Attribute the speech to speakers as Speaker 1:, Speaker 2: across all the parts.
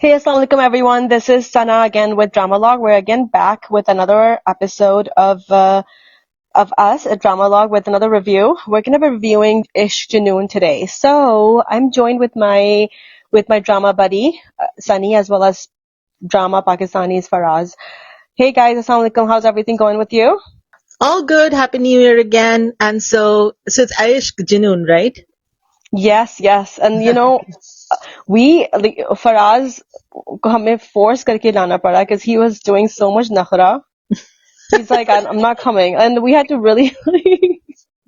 Speaker 1: Hey, assalamu alaikum everyone. This is Sana again with Dramalog. We're again back with another episode of us at Dramalog with another review. We're going to be reviewing Ish Junoon today. So I'm joined with my drama buddy Sunny, as well as drama Pakistani's Faraz. Hey guys, assalamu alaikum. How's everything going with you?
Speaker 2: All good. Happy New Year again. And so it's Ish Junoon, right?
Speaker 1: Yes. And you know, Faraz को हमें force करके लाना पड़ा because he was doing so much nakhra. He's like, I'm not coming. And we had to really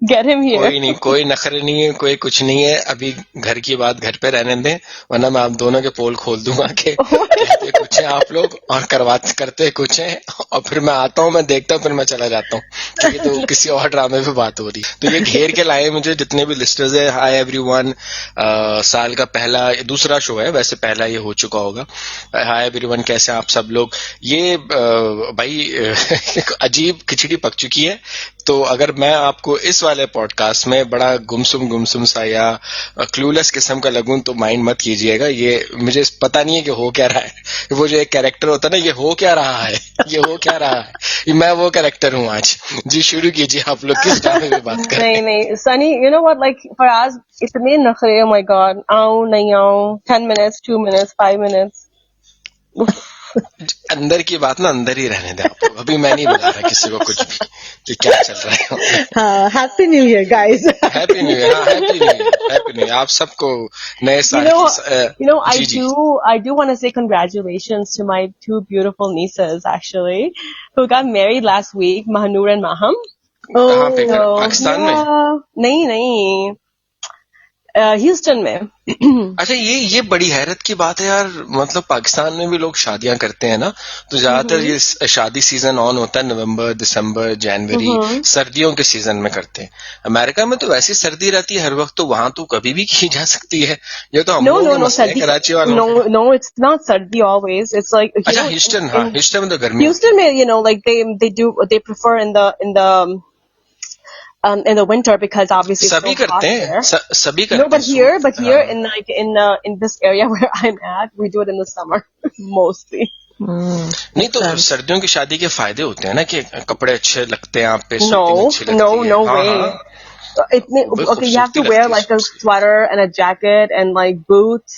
Speaker 1: get him here.
Speaker 3: कोई नखरे नहीं है, कोई कुछ नहीं है. अभी घर की बात घर पे रहने दें, वरना मैं आप दोनों के पोल खोल दूंगा कि कहते कुछ है आप लोग और करते कुछ है, और फिर मैं आता हूँ, मैं देखता हूँ, फिर मैं चला जाता हूँ, क्योंकि तो किसी और ड्रामे पे बात हो रही. तो ये घेर के लाए मुझे जितने भी लिस्टर्स है. Hi everyone. साल का दूसरा शो है, वैसे पहला ये हो चुका होगा. हाय एवरीवन, कैसे आप सब लोग. ये भाई अजीब खिचड़ी पक चुकी है. तो अगर मैं आपको इस वाले पॉडकास्ट में बड़ा गुमसुम सा या क्लूलेस किस्म का लगूं तो माइंड मत कीजिएगा. ये मुझे पता नहीं है कि हो क्या रहा है. वो जो एक कैरेक्टर होता है ना, ये हो क्या रहा है, ये हो क्या रहा है, मैं वो कैरेक्टर हूँ आज. जी शुरू कीजिए, आप लोग किस ड्रामे में बात कर रहे हैं.
Speaker 1: नहीं Sunny, you know what, like Faraz इतने नखरे, oh my god, आऊं नहीं आऊं, 10 minutes, 2 minutes, 5 minutes.
Speaker 3: अंदर की बात ना अंदर ही रहने दें आप लोग. अभी मैं नहीं बता रहा किसी को कुछ भी कि क्या चल रहा है.
Speaker 2: हाँ, happy new year guys.
Speaker 3: Happy new year. Happy new year आप सबको नए साल
Speaker 1: की. I do want to say congratulations to my two beautiful nieces actually who got married last week, Mahanur and Maham.
Speaker 3: कहाँ पे? पाकिस्तान में?
Speaker 1: नहीं ह्यूस्टन में.
Speaker 3: अच्छा, ये बड़ी हैरत की बात है यार. मतलब पाकिस्तान में भी लोग शादियां करते हैं ना, तो ज्यादातर ये शादी सीजन ऑन होता है नवंबर, दिसंबर, जनवरी, सर्दियों के सीजन में करते हैं. अमेरिका में तो वैसी सर्दी रहती है हर वक्त, तो वहां तो कभी भी की जा सकती है. ये तो हम लोग कराची वालों.
Speaker 1: No, it's not सर्दी always. It's like
Speaker 3: अच्छा, ह्यूस्टन में तो गर्मी.
Speaker 1: ह्यूस्टन में like they prefer in the winter because obviously
Speaker 3: सभी करते हैं, सभी करते हैं.
Speaker 1: No, but here in this area where I'm at, we do it in the summer mostly.
Speaker 3: नहीं तो सर्दियों की शादी के फायदे होते हैं ना कि कपड़े अच्छे लगते हैं आप पे.
Speaker 1: No way. Okay, you have to wear like a sweater and a jacket and like boots.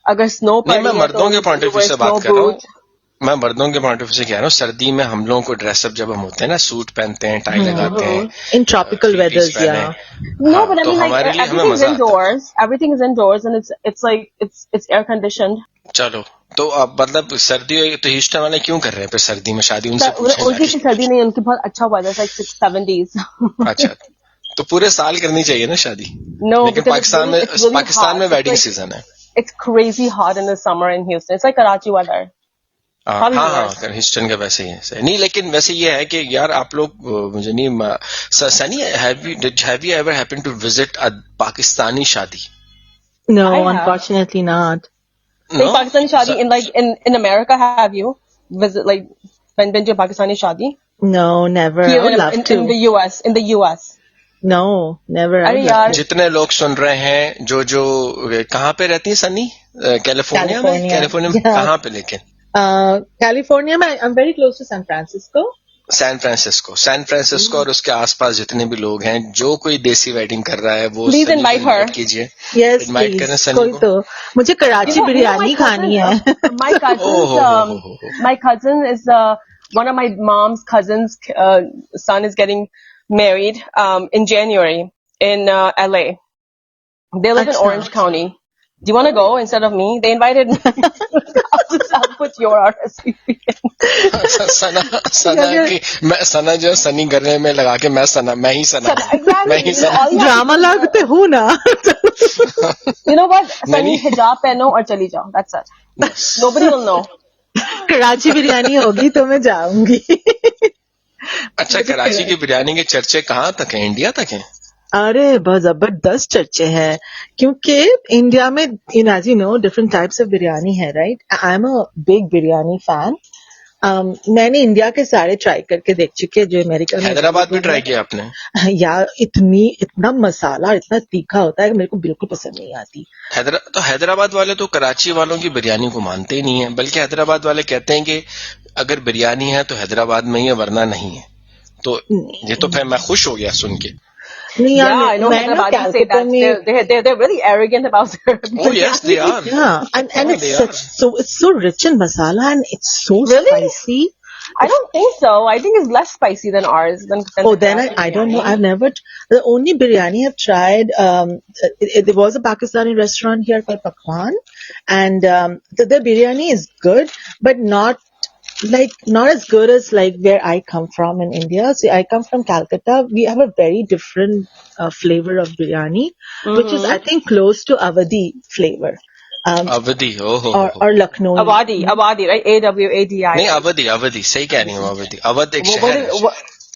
Speaker 1: अगर snow पड़ रही है तो
Speaker 3: मैं मर्दों के पॉइंट ऑफ व्यू से बात कर रहा हूँ. मैं मर्दों के पॉइंट ऑफ व्यू से कह रहा हूँ. सर्दी में हम लोगों को ड्रेसअप जब हम होते हैं ना, सूट पहनते हैं, टाई लगाते हैं.
Speaker 2: In tropical weathers, yeah.
Speaker 1: No, but I mean like everything is indoors. Everything is indoors and it's like it's air conditioned.
Speaker 3: चलो, तो अब मतलब सर्दी तो ह्यूस्टन वाले क्यों कर रहे हैं फिर सर्दी में शादी? उनसे
Speaker 1: उनकी सर्दी नहीं, उनकी बहुत अच्छा वेदर है, like 70s.
Speaker 3: अच्छा, तो पूरे साल करनी चाहिए ना शादी.
Speaker 1: No,
Speaker 3: लेकिन पाकिस्तान में वेडिंग सीजन है.
Speaker 1: It's crazy hot in the summer in Houston. It's like Karachi weather.
Speaker 3: हाँ, ह्यूस्टन का वैसे ही है. नहीं, लेकिन वैसे ये है कि यार आप लोग मुझे नहीं. Sunny, have you ever happened to visit a Pakistani शादी?
Speaker 2: No, unfortunately not.
Speaker 1: No? Pakistani shadi in America, have you been to a Pakistani shadi?
Speaker 2: No, never.
Speaker 1: Here
Speaker 2: I would love to.
Speaker 1: In the US.
Speaker 2: No, never.
Speaker 3: जितने लोग सुन रहे हैं जो कहाँ पे रहती है सनी? कैलिफोर्निया में कहाँ पे? लेकिन
Speaker 2: कैलिफोर्निया में I'm very close to San Francisco.
Speaker 3: San Francisco और उसके आसपास जितने भी लोग हैं, जो कोई देसी वेडिंग कर रहा है वो
Speaker 1: प्लीज इनवाइट
Speaker 3: कीजिए.
Speaker 2: Yes, इनवाइट करें सनी को. तो मुझे कराची बिरयानी खानी है.
Speaker 1: My cousin is one of my mom's cousins' son is getting married in January in LA. They live in Orange County. Do you want to go instead of me? They invited me. I'll put your RSVP in.
Speaker 3: सना जो सनी करने में लगा के मैं ही सना
Speaker 2: drama लगते हूँ ना.
Speaker 1: You know what? Sunny हिजाब पहनो और चली जाओ. That's it. Nobody will know.
Speaker 2: Karachi biryani होगी तो मैं जाऊंगी.
Speaker 3: अच्छा, कराची की बिरयानी के चर्चे कहाँ तक हैं? इंडिया तक हैं?
Speaker 2: अरे बहुत जबरदस्त चर्चे हैं, क्योंकि इंडिया में as you know different types of biryani है, right? I'm a big biryani fan. मैंने इंडिया के सारे ट्राई करके देख चुके हैं जो अमेरिका में
Speaker 3: हैदराबाद भी
Speaker 2: available
Speaker 3: ट्राई
Speaker 2: है।
Speaker 3: किया आपने?
Speaker 2: यार इतना मसाला इतना तीखा होता है कि मेरे को बिल्कुल पसंद नहीं आती।
Speaker 3: तो हैदराबाद वाले तो कराची वालों की बिरयानी को मानते ही नहीं है, बल्कि हैदराबाद वाले कहते हैं कि अगर बिरयानी है तो हैदराबाद में ही है, वरना नहीं है। तो ये तो फिर मैं खुश हो गया सुन के।
Speaker 2: नहीं यार,
Speaker 1: Yeah, I know
Speaker 2: मैं ना
Speaker 1: Hyderabadis say
Speaker 2: कैलकाटा
Speaker 1: that.
Speaker 2: में
Speaker 1: They're really arrogant about their
Speaker 3: Oh yes, they are.
Speaker 2: yeah, and
Speaker 3: Oh,
Speaker 2: it's
Speaker 3: they
Speaker 2: such
Speaker 3: are.
Speaker 2: it's so rich in masala and it's so
Speaker 1: Really?
Speaker 2: spicy.
Speaker 1: I don't think so. I think it's less spicy than ours. Than
Speaker 2: Oh,
Speaker 1: the
Speaker 2: then
Speaker 1: Karachi
Speaker 2: I don't know.
Speaker 1: biryani.
Speaker 2: I've never. The only biryani I've tried. There was a Pakistani restaurant here called Pakwan, and the biryani is good, but not as good as like where I come from in India. See, I come from Calcutta. We have a very different flavor of biryani, which is I think close to Awadhi flavor.
Speaker 3: अवधि, ओहो
Speaker 2: or Lucknow.
Speaker 1: Awadhi, right? AWADI.
Speaker 3: नहीं, अवधि सही कह रही हूँ। अवधि, अवध एक शहर है।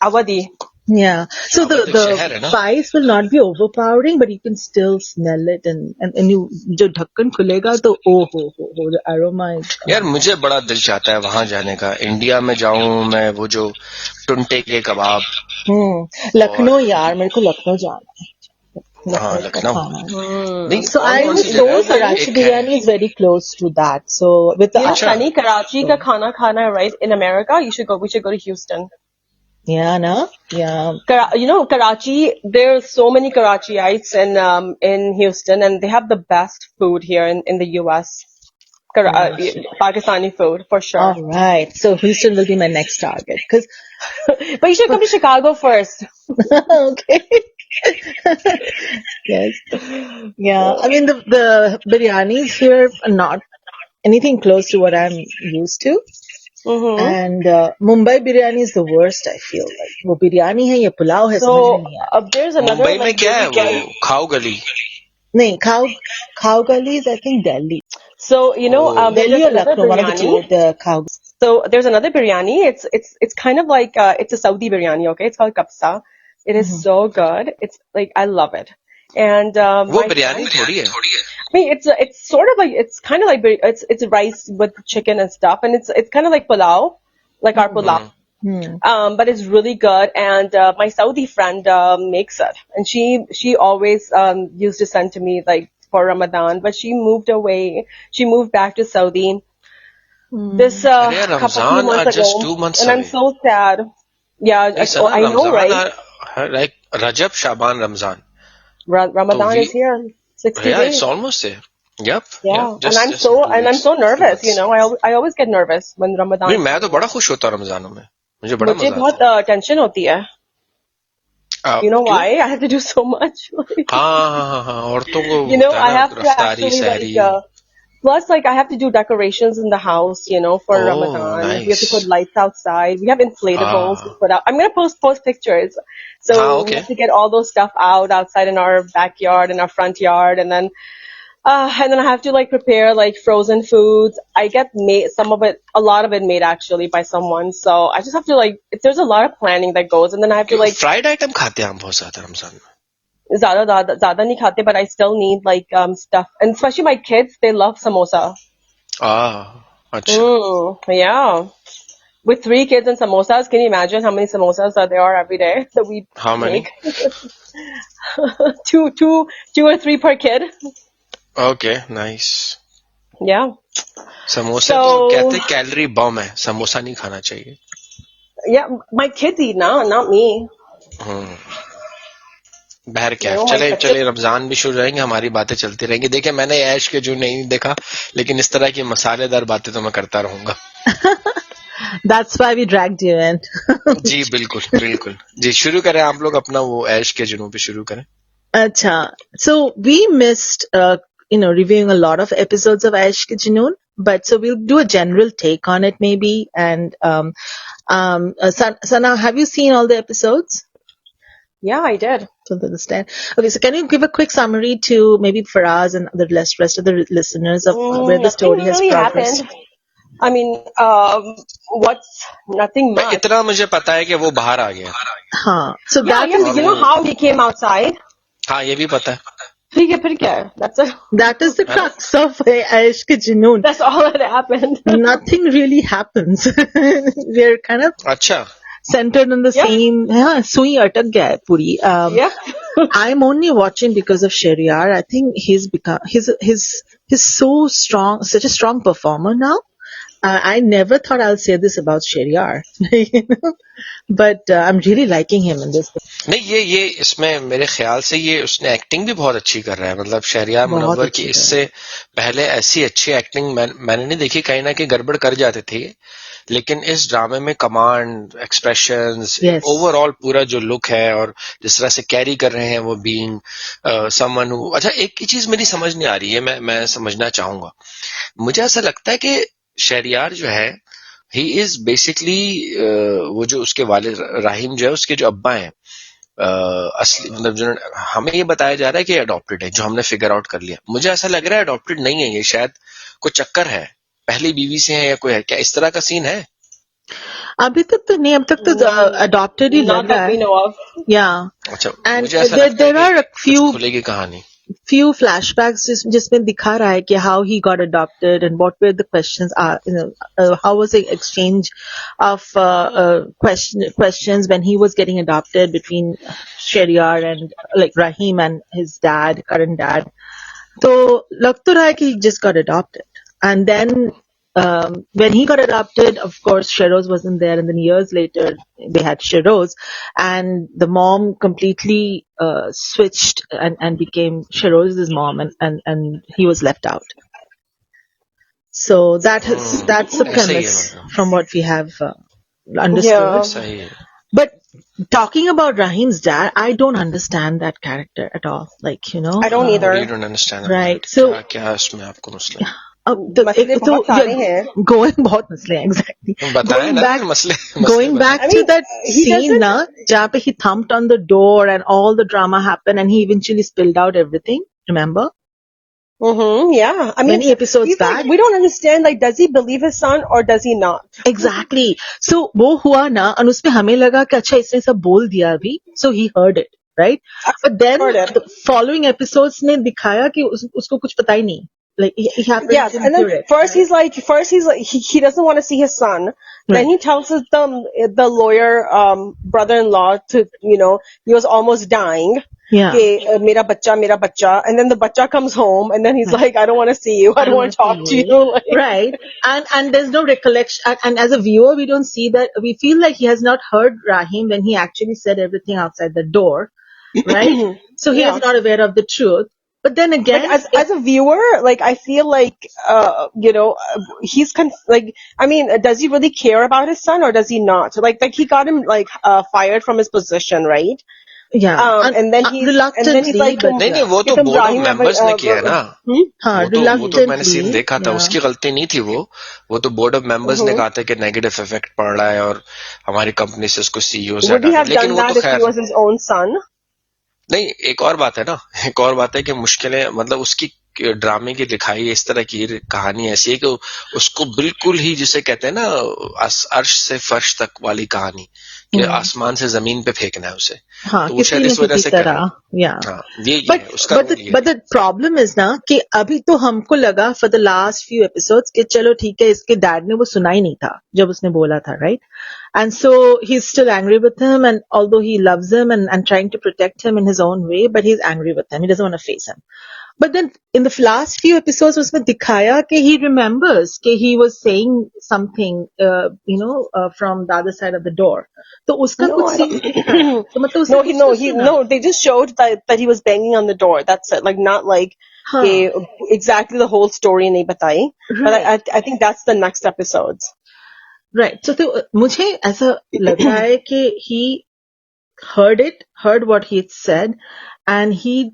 Speaker 1: Awadhi.
Speaker 2: Yeah. So
Speaker 3: Awadh एक शहर है
Speaker 2: the
Speaker 3: ना?
Speaker 2: spice will not be overpowering, but you can still smell it, and you जो ढक्कन खुलेगा तो oh the aroma is.
Speaker 3: यार मुझे बड़ा दिल चाहता है वहां जाने का। इंडिया में जाऊं मैं, वो जो टुंटे के कबाब।
Speaker 2: लखनऊ यार, मेरे को लखनऊ जाना है।
Speaker 3: हाँ, लखनऊ। नहीं,
Speaker 2: So I
Speaker 3: कौन
Speaker 2: was
Speaker 3: सी
Speaker 2: told
Speaker 3: जगह है?
Speaker 2: Karachi
Speaker 3: एक
Speaker 2: biryani is very close to that. So with the
Speaker 1: You know,
Speaker 3: Acha.
Speaker 1: Sunny, Karachi ka khana, right? In America, we should go to Houston.
Speaker 2: yeah, no, yeah.
Speaker 1: You know, Karachi, there's so many Karachiites in Houston, and they have the best food here in the US. Pakistani food, for sure.
Speaker 2: All right. So Houston will be my next target. Cause
Speaker 1: But you should come to Chicago first.
Speaker 2: okay. Yes. Yeah. I mean the biryanis here are not anything close to what I'm used to. And Mumbai biryani is the worst, I feel like. वो बिरयानी है या पुलाव है, समझ में
Speaker 1: So
Speaker 2: नहीं आता।
Speaker 1: there's another
Speaker 3: Mumbai में
Speaker 1: like
Speaker 3: क्या है
Speaker 1: really
Speaker 3: वो खाओ गली?
Speaker 2: नहीं, Khao Gali is I think Delhi.
Speaker 1: So you know,
Speaker 3: Oh.
Speaker 1: there's
Speaker 2: Delhi or
Speaker 1: another
Speaker 2: Lucknow, one of the two.
Speaker 1: biryani.
Speaker 2: The Khao.
Speaker 1: So there's another biryani. It's kind of like it's a Saudi biryani. Okay, it's called kapsa. It is so good. It's like I love it. And
Speaker 3: वो
Speaker 1: my
Speaker 3: biryani
Speaker 1: friend-
Speaker 3: थोड़ी है।
Speaker 1: I mean, it's sort of like it's kind of like it's rice with chicken and stuff, and it's kind of like pulao, like our pulao. But it's really good, and my Saudi friend makes it, and she always used to send to me like for Ramadan, but she moved away. She moved back to Saudi. This
Speaker 3: अरे यार,
Speaker 1: couple few
Speaker 3: Ramzan
Speaker 1: months
Speaker 3: are just
Speaker 1: ago,
Speaker 3: 2 months
Speaker 1: and I'm
Speaker 3: away.
Speaker 1: so sad. Yeah,
Speaker 3: नहीं, सना,
Speaker 1: I know,
Speaker 3: Ramzan
Speaker 1: right?
Speaker 3: like Recep, Shaban, Ramzan.
Speaker 1: Ramadan
Speaker 3: we-
Speaker 1: is here, 60
Speaker 3: Yeah,
Speaker 1: days.
Speaker 3: it's almost there. Yep.
Speaker 1: Yeah,
Speaker 3: just-
Speaker 1: and
Speaker 3: just 2
Speaker 1: I'm
Speaker 3: weeks,
Speaker 1: so nervous.
Speaker 3: 2
Speaker 1: You know, I always get nervous when Ramadan.
Speaker 3: नहीं, मैं तो बड़ा खुश होता हूँ रमजानों में। मुझे बड़ा
Speaker 1: मुझे
Speaker 3: मजा
Speaker 1: बहुत
Speaker 3: आता
Speaker 1: टेंशन होती है.
Speaker 3: है।
Speaker 1: You know
Speaker 3: क्यों?
Speaker 1: why? I have to do so much.
Speaker 3: हाँ, औरतों को
Speaker 1: You know,
Speaker 3: होता है
Speaker 1: I
Speaker 3: ना,
Speaker 1: have to
Speaker 3: रफ्तारी,
Speaker 1: actually
Speaker 3: सहरी।
Speaker 1: plus like I have to do decorations in the house, you know, for
Speaker 3: Oh,
Speaker 1: Ramadan. We have to
Speaker 3: nice.
Speaker 1: put lights outside. We have inflatables
Speaker 3: Ah.
Speaker 1: to put out. I'm gonna post pictures. So
Speaker 3: okay.
Speaker 1: we have to get all those stuff outside in our backyard, in our front yard, and then I have to like prepare like frozen foods. I get a lot of it made actually by someone. So I just have to like, there's a lot of planning that goes, and then I have to like
Speaker 3: fried item खाते हैं हम बहुत ज्यादा रमजान में।
Speaker 1: ज़्यादा नहीं खाते, but I still need like stuff, and especially my kids, they love samosa.
Speaker 3: अच्छा।
Speaker 1: Yeah. With 3 kids and samosas, can you imagine how many samosas that there are every day that we
Speaker 3: How many?
Speaker 1: make? two or 3 per kid.
Speaker 3: Okay, nice.
Speaker 1: Yeah.
Speaker 3: समोसे
Speaker 1: So-
Speaker 3: तो कहते हैं calorie बम है, समोसा नहीं खाना चाहिए।
Speaker 1: Yeah, my kids eat now, not me.
Speaker 3: बहर क्या,
Speaker 1: No,
Speaker 3: चले
Speaker 1: my
Speaker 3: चले रमजान भी शुरू रहेंगे, हमारी बातें चलती रहेंगी। देखिए, मैंने ऐश के जो नहीं देखा, लेकिन इस तरह की मसालेदार बातें तो मैं करता रहूंगा।
Speaker 2: That's why we dragged you in.
Speaker 3: जी बिल्कुल बिल्कुल जी, शुरू करें आप लोग अपना वो ऐश के जुनून पे शुरू करें।
Speaker 2: Acha. So we missed, reviewing a lot of episodes of Aish Ke Junoon, but so we'll do a general take on it maybe. And Sana, have you seen all the episodes?
Speaker 1: Yeah, I did.
Speaker 2: Don't understand. Okay, so can you give a quick summary to maybe Faraz and the rest of the listeners of where the story
Speaker 1: Nothing
Speaker 2: has
Speaker 1: really
Speaker 2: progressed?
Speaker 1: happened. I mean, nothing much.
Speaker 3: इतना मुझे पता है कि वो बाहर आ गया।
Speaker 2: Huh. So
Speaker 1: Yeah,
Speaker 2: that is
Speaker 1: you know how he came outside?
Speaker 3: हाँ, ये भी पता है।
Speaker 1: ठीक है फिर क्या है?
Speaker 2: That is the crux of Ishq Junoon.
Speaker 1: That's all that happened.
Speaker 2: Nothing really happens. We're kind of
Speaker 3: अच्छा
Speaker 2: centered on the
Speaker 1: Yeah.
Speaker 2: same. हाँ, सुई अटक गया है पूरी.
Speaker 1: Yeah.
Speaker 2: I'm only watching because of Shehryar. I think he's so strong, such a strong performer now. I never thought I'll say this about Shehryar, you know? But I'm really liking him in this.
Speaker 3: नहीं ये इसमें मेरे ख्याल से ये उसने acting भी बहुत अच्छी कर रहा है. मतलब शहरियार
Speaker 2: बहुत
Speaker 3: मुनव्वर
Speaker 2: अच्छी
Speaker 3: की
Speaker 2: कर
Speaker 3: इससे पहले ऐसी अच्छी एक्टिंग मैंने नहीं देखी. कहीं ना कहीं गड़बड़ कर जाते थे, लेकिन इस ड्रामे में कमांड, एक्सप्रेशंस,
Speaker 2: Yes.
Speaker 3: ओवरऑल पूरा जो लुक है और जिस तरह से कैरी कर रहे हैं वो बीइंग समवन हु. अच्छा, एक ही चीज मेरी समझ नहीं आ रही है, मैं समझना चाहूंगा. मुझे ऐसा लगता है कि शहरियार जो है ही इज बेसिकली वो जो उसके वालिद राहिम जो है उसके जो अब्बा हैं असली, मतलब जो हमें ये बताया जा रहा है कि अडॉप्टेड है, जो हमने फिगर आउट कर लिया. मुझे ऐसा लग रहा है अडॉप्टेड नहीं है ये, शायद कोई चक्कर है, पहली बीवी से है या कोई है. क्या इस तरह का सीन है?
Speaker 2: अभी तक तो नहीं, अब तक तो adopted ही
Speaker 1: Not
Speaker 2: लग रहा
Speaker 1: that we
Speaker 2: है.
Speaker 1: know of.
Speaker 2: Yeah.
Speaker 3: अच्छा,
Speaker 2: And
Speaker 3: मुझे ऐसा
Speaker 2: there
Speaker 3: लगता है
Speaker 2: are a
Speaker 3: कि
Speaker 2: few
Speaker 3: कुछ खुलेगी कहानी.
Speaker 2: few flashbacks जिसमें दिखा रहा है कि how he got adopted and what were the questions are, you know, how was the exchange of questions when he was getting adopted between Shehryar and like Rahim and his dad, current dad. तो लग तो रहा है कि he just got adopted, and then when he got adopted, of course, Sheroz wasn't there, and then years later they had Sheroz, and the mom completely switched and became Sheroz's mom, and he was left out. So that's the
Speaker 3: ऐसा ही है
Speaker 2: premise
Speaker 3: मतलब.
Speaker 2: from what we have understood.
Speaker 1: Yeah.
Speaker 3: सही है.
Speaker 2: But talking about Rahim's dad, I don't understand that character at all. Like, you know,
Speaker 1: I don't either.
Speaker 3: You don't understand.
Speaker 2: Right. So
Speaker 3: क्या उसमें आपको मसला है?
Speaker 1: मसले बहुत सारे हैं.
Speaker 2: going बहुत मसले हैं, exactly.
Speaker 3: बताएं
Speaker 2: Going
Speaker 3: ना
Speaker 2: back,
Speaker 3: मसले
Speaker 2: going back
Speaker 1: I
Speaker 2: to
Speaker 1: mean,
Speaker 2: that
Speaker 1: he
Speaker 2: scene
Speaker 1: doesn't-
Speaker 2: na, जहाँ पे he thumped on the door and all the drama happened and he eventually spilled out everything. Remember?
Speaker 1: Yeah. I mean,
Speaker 2: Many episodes
Speaker 1: he's
Speaker 2: back.
Speaker 1: like, we don't understand. Like, does he believe his son or does he not?
Speaker 2: Exactly. So वो हुआ ना, और उसमें हमें लगा कि अच्छा इसने सब बोल दिया अभी. So he heard it, right? But then
Speaker 1: Heard it.
Speaker 2: the following episodes ने दिखाया कि उसको कुछ पता ही नहीं. Like he happened
Speaker 1: Yes,
Speaker 2: to
Speaker 1: and then
Speaker 2: hear it.
Speaker 1: first he's like, he doesn't want to see his son.
Speaker 2: Right.
Speaker 1: Then he tells the lawyer, brother-in-law to, you know, he was almost dying.
Speaker 2: Yeah.
Speaker 1: कि मेरा बच्चा, and then the बच्चा comes home, and then he's like, I don't want to see you, I don't want to talk to you. Like,
Speaker 2: Right. And there's no recollection. And as a viewer, we don't see that. We feel like he has not heard Rahim when he actually said everything outside the door. Right. So he
Speaker 1: Yeah.
Speaker 2: is not aware of the truth. But then again,
Speaker 1: like as a viewer, like I feel like you know, he's like, I mean, does he really care about his son or does he not? Like he got him like fired from his position, right?
Speaker 2: yeah.
Speaker 1: And then he's like,
Speaker 2: but
Speaker 3: नहीं वो तो board of members ने किया है ना.
Speaker 2: हाँ,
Speaker 3: वो तो मैंने सीन
Speaker 2: reluctantly,
Speaker 3: देखा था.
Speaker 2: yeah.
Speaker 3: उसकी गलती नहीं थी वो तो बोर्ड ऑफ मेंबर्स ने कहा था कि नेगेटिव इफेक्ट पड़ रहा है और हमारी कंपनी से उसको सीईओ से
Speaker 1: would he
Speaker 3: हटा
Speaker 1: have
Speaker 3: दिया. लेकिन
Speaker 1: done
Speaker 3: वो
Speaker 1: that
Speaker 3: तो
Speaker 1: if he
Speaker 3: खैर
Speaker 1: was his own son?
Speaker 3: नहीं. एक और बात है ना, एक और बात है कि मुश्किलें, मतलब उसकी ड्रामे की लिखाई इस तरह की कहानी ऐसी है कि उसको बिल्कुल ही जिसे कहते हैं ना अर्श से फर्श तक वाली कहानी, कि आसमान से जमीन पे फेंकना है उसे.
Speaker 2: हाँ,
Speaker 3: तो वो शायद इस वजह से कर रहा है.
Speaker 2: yeah.
Speaker 3: हाँ, ये है उसका रोल ये है.
Speaker 2: But the problem is ना कि अभी तो हमको लगा for the last few episodes कि चलो ठीक है, इसके डैड ने वो सुना ही नहीं था जब उसने बोला था, right? And so he's still angry with him, and although he loves him and trying to protect him in his own way, but he's angry with him. He doesn't want to face him. But then in the last few episodes उसमें दिखाया कि he remembers कि he was saying something, you know, from the other side of the door. तो उसका
Speaker 1: No,
Speaker 2: कुछ
Speaker 1: I
Speaker 2: scene दिखाया. तो मतलब उसने कुछ तो सुना.
Speaker 1: no, they just showed that he was banging on the door. That's it. Like not like
Speaker 2: हाँ.
Speaker 1: exactly the whole story नहीं बताई. But I think that's the next episodes.
Speaker 2: Right. So तो मुझे ऐसा लग रहा है कि he heard what he had said, and he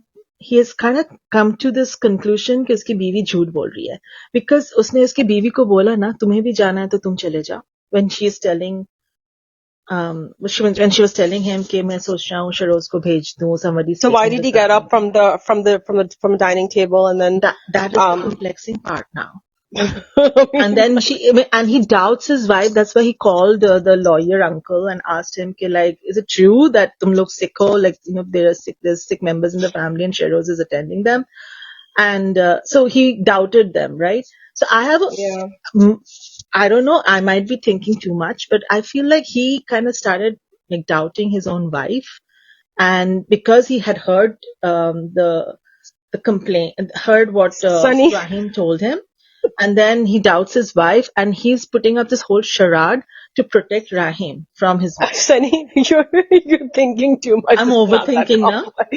Speaker 2: has kind of come to this conclusion कि उसकी बीवी झूठ बोल रही है, because उसने उसकी बीवी को बोला ना, तुम्हें भी जाना है तो तुम चले जाओ, when she is telling when she was telling him कि मैं सोच रहा हूँ शरोज को भेज दूँ somebody.
Speaker 1: So why did he get up from the dining table and then
Speaker 2: that is the complexing part now. And then he doubts his wife. That's why he called the lawyer uncle and asked him, like, is it true that tum log sick ho? Like, there's sick members in the family and Sheroz is attending them. And so he doubted them, right? So
Speaker 1: Yeah.
Speaker 2: I don't know, I might be thinking too much, but I feel like he kind of started like doubting his own wife. And because he had heard the complaint, heard what
Speaker 1: Sunny.
Speaker 2: Rahim told him, and then he doubts his wife, and he's putting up this whole charade to protect Rahim from his wife.
Speaker 1: Sunny, you're thinking too much.
Speaker 2: I'm
Speaker 1: It's not that
Speaker 2: overthinking now.
Speaker 1: complex.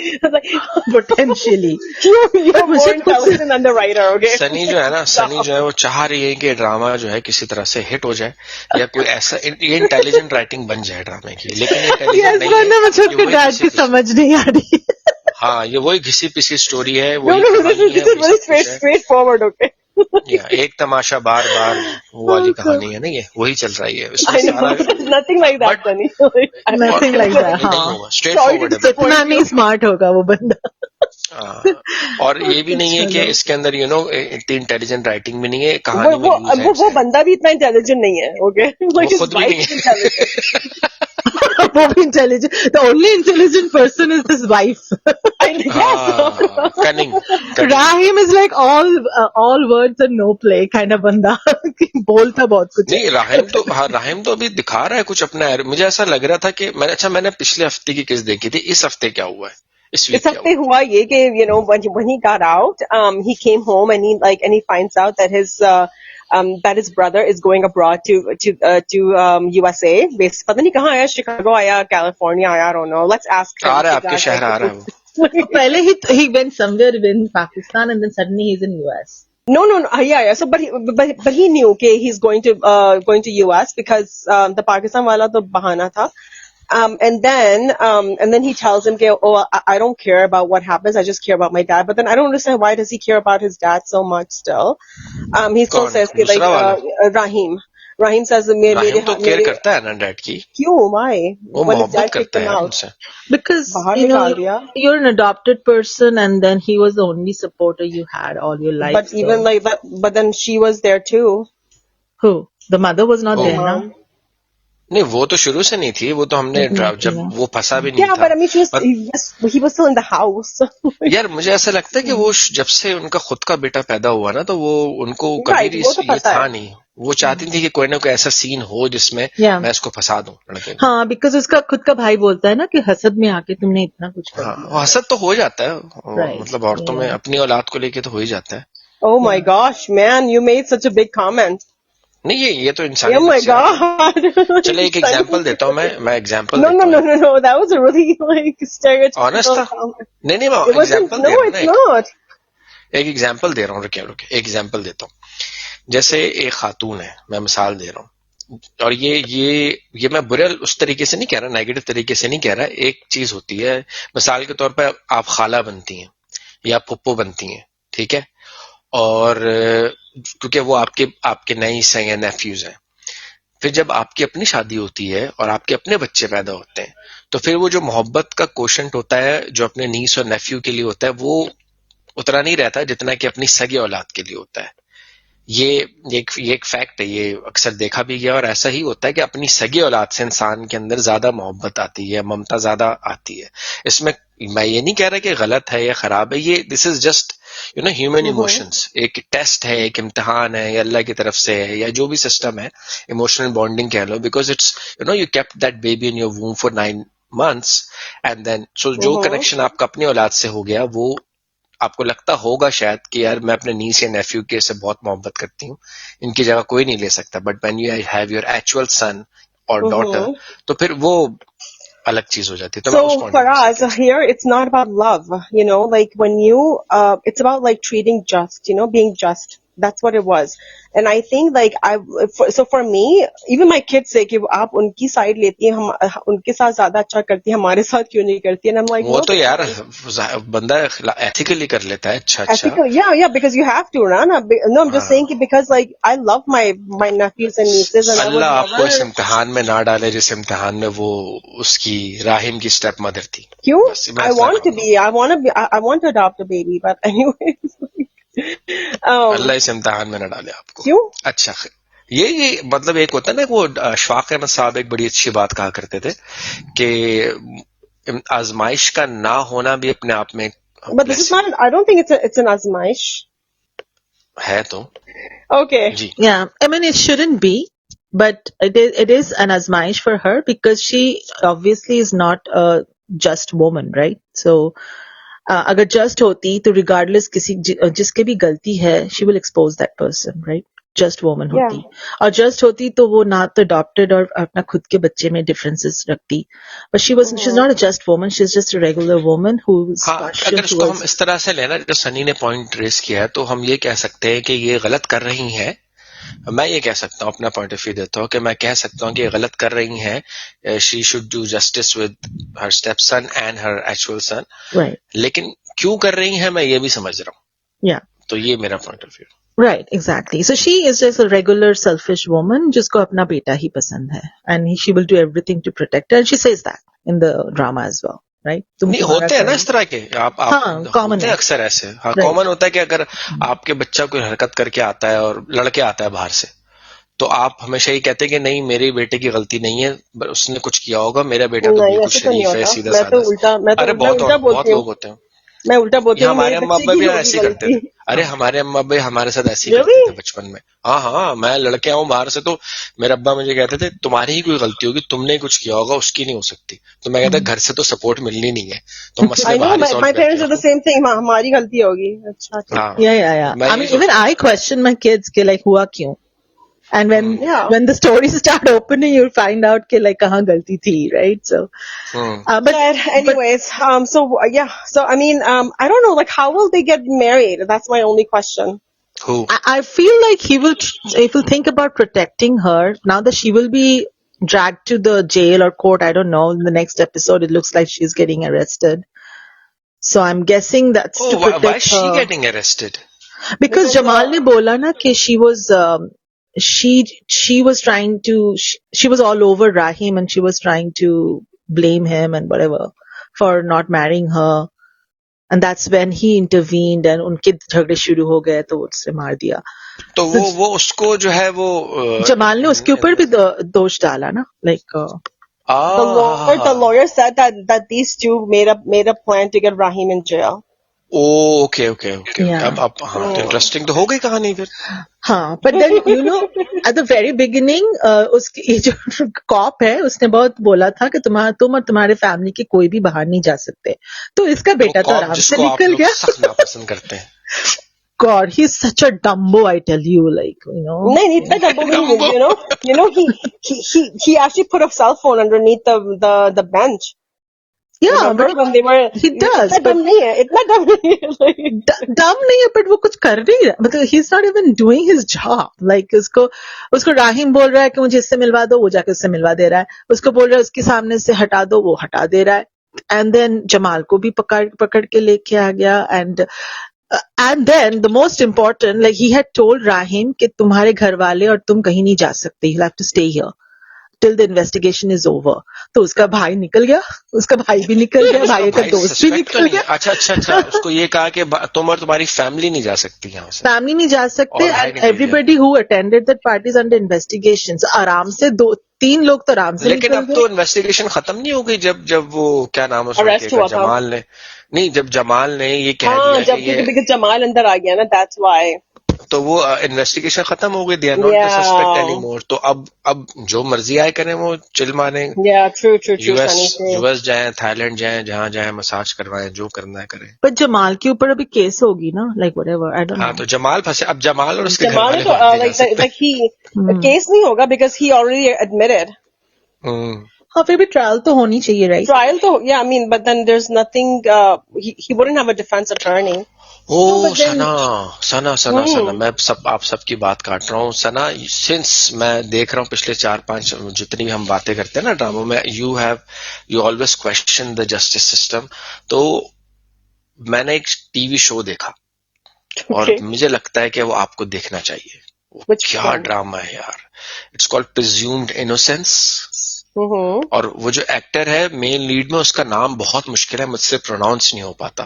Speaker 2: Potentially.
Speaker 1: You're more intelligent than the writer, okay?
Speaker 3: Sunny जो है ना, सनी जो है वो चाह रही है कि ड्रामा जो है किसी तरह से हिट हो जाए या कोई ऐसा ये इंटेलिजेंट राइटिंग बन जाए ड्रामे की, लेकिन इंटेलिजेंट नहीं है,
Speaker 2: मुझे उसके डैड की समझ नहीं आ रही.
Speaker 3: हाँ, ये वही घिसी पिसी स्टोरी है,
Speaker 1: No, this is very straightforward, okay?
Speaker 3: एक तमाशा बार बार वो वाली कहानी है ना, ये वही चल रही है इसमें
Speaker 1: I know, nothing like that, Sunny.
Speaker 2: Nothing like that. हाँ.
Speaker 3: स्ट्रेट फॉरवर्ड है.
Speaker 2: इतना नहीं स्मार्ट होगा वो बंदा.
Speaker 3: और ये भी नहीं है कि इसके अंदर इतनी इंटेलिजेंट राइटिंग भी नहीं है, कहानी में यूज है.
Speaker 1: वो बंदा भी इतना इंटेलिजेंट नहीं है, ओके?
Speaker 3: वो खुद भी नहीं है.
Speaker 2: वो भी intelligent. The only intelligent person is his wife.
Speaker 3: Cunning.
Speaker 2: Rahim is like all words and no play kind of बंदा. बोलता बहुत कुछ.
Speaker 3: नहीं, राहिम तो अभी दिखा रहा है कुछ अपना. मुझे ऐसा लग रहा था कि मैंने पिछले हफ्ते की किस देखी थी, इस हफ्ते क्या हुआ है. इस
Speaker 1: हफ्ते हुआ ये कि when he got out, he came home and he finds out that his brother is going abroad to USA. Basically, पता नहीं कहाँ आया, Chicago आया, California आया, I don't know. Let's ask him.
Speaker 3: आ रहा है आपके शहर, आ रहा है वो.
Speaker 2: पहले he went somewhere in Pakistan and then suddenly he's in US.
Speaker 1: No. Yeah. So, but he knew okay, he's going to US because the Pakistan wala to bahana tha. And then he tells him, oh, I don't care about what happens. I just care about my dad. But then I don't understand why does he care about his dad so much still? He still says Rahim. Rahim says
Speaker 3: Rahim तो care करता है ना dad की.
Speaker 1: क्यों? Why?
Speaker 3: वो मोहब्बत करता है उनसे.
Speaker 2: Because you're an adopted person and then he was the only supporter you had all your life.
Speaker 1: But even like that, but then she was there too.
Speaker 2: Who? The mother was not there now.
Speaker 3: नहीं, वो तो शुरू से नहीं थी. वो तो हमने जब वो फंसा भी नहीं था.
Speaker 1: But I mean, he was still in the house.
Speaker 3: यार मुझे ऐसा लगता है कि वो जब से उनका खुद का बेटा पैदा हुआ ना, तो वो उनको कभी भी ये था नहीं. वो चाहती थी कि कोई ना कोई ऐसा सीन हो जिसमें मैं इसको फंसा दूं लड़के.
Speaker 2: हाँ, बिकॉज उसका खुद का भाई बोलता है ना कि हसद में आके तुमने इतना कुछ कर दिया.
Speaker 3: हाँ, हसद तो हो जाता है. मतलब औरतों में अपनी औलाद को लेके तो हो ही जाता है.
Speaker 1: Oh my gosh, man, you made such a big comment.
Speaker 3: नहीं, ये तो इंसान.
Speaker 1: Oh my god.
Speaker 3: चलो एक एग्जांपल देता हूँ मैं example.
Speaker 1: No, that was a really like stereotypical.
Speaker 3: Honest था. नहीं मैं एग्जांपल दे रहा हूँ. एक एग्जांपल दे रहा हूँ. रुकिए एक एग्जांपल देता हूँ. जैसे एक खातून है, मैं मिसाल दे रहा हूँ, और ये मैं बुरे उस तरीके से नहीं कह रहा, नेगेटिव तरीके से नहीं कह रहा. एक चीज होती है, मिसाल के तौर पर आप खाला बनती हैं या पुप्पो बनती हैं, ठीक है, और क्योंकि वो आपके नाइस हैं या नेफ्यूज हैं. फिर जब आपकी अपनी शादी होती है और आपके अपने बच्चे पैदा होते हैं, तो फिर वो जो मोहब्बत का कोशंट होता है जो अपने नीस और नेफ्यू के लिए होता है, वो उतना नहीं रहता जितना कि अपनी सगी औलाद के लिए होता है. ये एक फैक्ट है, ये अक्सर देखा भी गया, और ऐसा ही होता है कि अपनी सगी औलाद से इंसान के अंदर ज्यादा मोहब्बत आती है, ममता ज्यादा आती है. इसमें मैं ये नहीं कह रहा कि गलत है या खराब है, ये this is just human emotions. एक टेस्ट है, एक इम्तिहान है, या अल्लाह की तरफ से है, या जो भी सिस्टम है, इमोशनल बॉन्डिंग कह लो, because it's you kept that baby in your womb for 9 months and then so जो कनेक्शन आपका अपनी औलाद से हो गया, वो आपको लगता होगा शायद कि यार मैं अपने नीस या नेफ्यू के से बहुत मोहब्बत करती हूँ, इनकी जगह कोई नहीं ले सकता. But when you have your actual son और डॉटर, तो फिर वो अलग चीज हो जाती है.
Speaker 1: So for us here, it's not about love, like when it's about like treating just, being just. That's what it was. And I think like so for me, even my kids say कि आप उनकी side लेती हैं, हम उनके साथ ज्यादा अच्छा करती हैं, हमारे साथ क्यों नहीं करती हैं? And I'm like,
Speaker 3: वो तो यार बंदा एथिकली कर लेता है. अच्छा.
Speaker 1: Yeah, because you have to, ना. No, I'm just saying because like I love my nephews and nieces. And
Speaker 3: अल्लाह आपको इस इम्तिहान में ना डाले जिस इम्तिहान में वो उसकी राहिम की स्टेप मदर थी.
Speaker 1: क्यों? I want to adopt a baby, but anyways.
Speaker 3: अल्लाह इस इम्तिहान में न डाले आपको।
Speaker 1: क्यों?
Speaker 3: अच्छा, ये मतलब एक होता है ना, वो अशफाक अहमद साहब एक बड़ी अच्छी बात कहा करते थे कि आजमाइश का ना होना भी अपने आप में
Speaker 1: But this is
Speaker 3: blessing
Speaker 1: not. I don't think it's an azmaish.
Speaker 3: है। तो
Speaker 1: Okay.
Speaker 3: Ji,
Speaker 2: Yeah, I mean, it shouldn't be, but it is an azmaish for her because she obviously is not a just woman, right? So, अगर just होती तो regardless जिसके भी गलती है, she will expose that person, right? Just woman
Speaker 1: Yeah.
Speaker 2: होती, और just होती तो वो ना तो adopted और अपना खुद के बच्चे में differences रखती, but she's not a just woman, she's just a regular woman who's
Speaker 3: हाँ,
Speaker 2: partial
Speaker 3: अगर इसको हम
Speaker 2: towards.
Speaker 3: इस तरह से लेना, जो सनी ने पॉइंट रेस किया है, तो हम ये कह सकते हैं कि ये गलत कर रही हैं। मैं ये कह सकता हूँ, अपना पॉइंट ऑफ व्यू देता हूँ कि मैं कह सकता हूँ कि ये गलत कर रही हैं। She should do justice with her stepson and her actual son.
Speaker 2: Right.
Speaker 3: लेकिन क्यों कर रही हैं, मैं ये भी समझ रहा हूँ।
Speaker 2: Yeah.
Speaker 3: तो ये मेरा point of view.
Speaker 2: Right, exactly. So she is just a regular selfish woman जिसको अपना बेटा ही पसंद है, and she will do everything to protect her, and she says that in the drama as well, right?
Speaker 3: नहीं, होते हैं ना इस तरह के, आप
Speaker 2: हाँ, common
Speaker 3: होते हैं
Speaker 2: है,
Speaker 3: अक्सर ऐसे। हाँ,
Speaker 2: Right.
Speaker 3: कॉमन होता है कि अगर आपके बच्चा कोई हरकत करके आता है और लड़के आता है बाहर से, तो आप हमेशा ये कहते हैं कि नहीं, मेरे बेटे की गलती नहीं है, उसने कुछ किया होगा, मेरा बेटा तो
Speaker 1: नहीं,
Speaker 3: बिल्कुल
Speaker 1: ऐसे तो नहीं
Speaker 3: शरीफ है,
Speaker 1: होता।
Speaker 3: सीधा
Speaker 1: मैं तो
Speaker 3: साधा।
Speaker 1: उल्टा
Speaker 3: अरे बहुत
Speaker 1: बोलती
Speaker 3: लोग
Speaker 1: हूँ।
Speaker 3: होते हैं।
Speaker 1: मैं उल्टा बोलती
Speaker 3: ये
Speaker 1: हूँ,
Speaker 3: हमारे
Speaker 1: मेरे
Speaker 3: अम्मा
Speaker 1: बच्चे
Speaker 3: अब्बा
Speaker 1: की
Speaker 3: भी
Speaker 1: होगी
Speaker 3: ऐसे ही करते थे।
Speaker 1: गलती।
Speaker 3: अरे हमारे अम्मा अब्बा हमारे साथ ऐसे ही
Speaker 1: Really?
Speaker 3: करते थे बचपन में। हाँ, मैं लड़के आऊं बाहर से तो मेरे अब्बा मुझे कहते थे, तुम्हारी ही कोई गलती होगी, तुमने ही कुछ किया होगा, उसकी नहीं हो सकती। तो मैं कहता घर से तो सपोर्ट मिलनी नहीं है, तो मसले
Speaker 1: I know,
Speaker 3: बाहर ही
Speaker 1: my
Speaker 3: सॉल्व
Speaker 1: parents
Speaker 3: करके
Speaker 1: do the
Speaker 3: आओ।
Speaker 1: same thing. हमारी गलती होगी। अच्छा, ठीक
Speaker 3: हाँ,
Speaker 1: है।
Speaker 2: Yeah.
Speaker 3: मैं
Speaker 2: I
Speaker 3: यही
Speaker 2: mean, even
Speaker 3: सोचता
Speaker 2: I question my kids कि like हुआ क्यों? And
Speaker 1: Yeah.
Speaker 2: when the stories start opening, you'll find out कि like कहाँ गलती थी, right? So,
Speaker 3: हूँ।
Speaker 2: but
Speaker 1: Anyways, so I mean, I don't know, like, how will they get married? That's my only question.
Speaker 3: Who?
Speaker 2: I feel like he will think about protecting her now that she will be dragged to the jail or court. I don't know. In the next episode, it looks like she's getting arrested. So I'm guessing that's to
Speaker 3: Oh, why
Speaker 2: protect
Speaker 3: is she
Speaker 2: her.
Speaker 3: getting arrested?
Speaker 2: Because Jamal ne bola na कि she was she was trying to she was all over Rahim and she was trying to blame him and whatever for not marrying her, and that's when he intervened and उनके झगड़े शुरू हो गए तो उससे मार दिया.
Speaker 3: तो वो उसको जो है वो
Speaker 2: जमाल ने उसके ऊपर भी दोष डाला ना, like
Speaker 1: The lawyer said that these two made a plan to get Rahim in jail.
Speaker 3: Okay.
Speaker 2: Yeah.
Speaker 3: अब हाँ, तो इंटरेस्टिंग तो हो गई कहानी फिर।
Speaker 2: हाँ, but then you know at the very beginning उसकी जो कॉप है उसने बहुत बोला था कि तुम और तुम्हारे फैमिली के कोई भी बाहर नहीं जा सकते, तो इसका बेटा तो आराम से निकल गया।
Speaker 3: सख्त नापसंद करते हैं।
Speaker 2: God, he's such a dumbo, I tell you, like, you know.
Speaker 1: नहीं, इतना dumbo नहीं है, you know, he actually put a cell phone underneath the bench.
Speaker 2: Yeah,
Speaker 1: remember
Speaker 2: but
Speaker 1: when they were,
Speaker 2: he does,
Speaker 1: इतना dumb नहीं है, इतना dumb नहीं है, like,
Speaker 2: dumb नहीं है, but वो कुछ कर नहीं रहा, मतलब he's not even doing his job. Like उसको राहिम बोल रहा है कि मुझे इससे मिलवा दो, वो जाके उससे मिलवा दे रहा है, उसको बोल रहा है उसके सामने से हटा दो, वो हटा दे रहा है, and then जमाल को भी पकड़ के लेके आ गया, and then the most important, like he had told Rahim कि तुम्हारे घर वाले और तुम कहीं नहीं जा सकते, you'll have to stay here till the investigation is over. तो उसका भाई निकल गया, उसका भाई भी निकल गया, भाई का दोस्त भी निकल गया।
Speaker 3: अच्छा, उसको ये कहा कि तुम और तुम्हारी फैमिली नहीं जा सकती यहाँ से,
Speaker 2: फैमिली नहीं जा सकते, and everybody who attended that party is under investigation. So आराम से 2-3 लोग तो आराम से निकल गए।
Speaker 3: लेकिन अब तो इन्वेस्टिगेशन खत्म नहीं हो गई जब वो क्या नाम है उसका, जमाल ने नहीं, जब जमाल ने ये कह दिया कि
Speaker 1: जब जमाल अंदर आ गया ना, that's why,
Speaker 3: तो वो इन्वेस्टिगेशन खत्म हो गई, they are not the suspect anymore. तो अब जो मर्जी आए करें, वो चिल मारे,
Speaker 1: true,
Speaker 3: यूएस जाएं, थाईलैंड जाएं, जहां जाएं, मसाज करवाएं, जो करना है करें।
Speaker 2: पर जमाल के ऊपर अभी केस होगी ना, like whatever, I don't know.
Speaker 3: हाँ, तो जमाल फंसे, अब जमाल और उसके घर वाले
Speaker 1: केस नहीं होगा because he already admitted.
Speaker 2: हाँ, फिर भी ट्रायल तो होनी चाहिए, right?
Speaker 1: Trial तो, yeah, I mean, but then there's nothing, he wouldn't have a defense attorney.
Speaker 3: सना, मैं आप सबकी बात काट रहा हूँ। सना, सिंस मैं देख रहा हूँ पिछले 4-5 जितनी भी हम बातें करते हैं ना ड्रामों में, you always question the justice system. तो मैंने एक टीवी शो देखा और मुझे लगता है कि वो आपको देखना चाहिए। क्या ड्रामा है यार, इट्स कॉल्ड प्रिज्यूम्ड इनोसेंस। और वो जो एक्टर है मेन लीड में, उसका नाम बहुत मुश्किल है, मुझसे प्रोनाउंस नहीं हो पाता।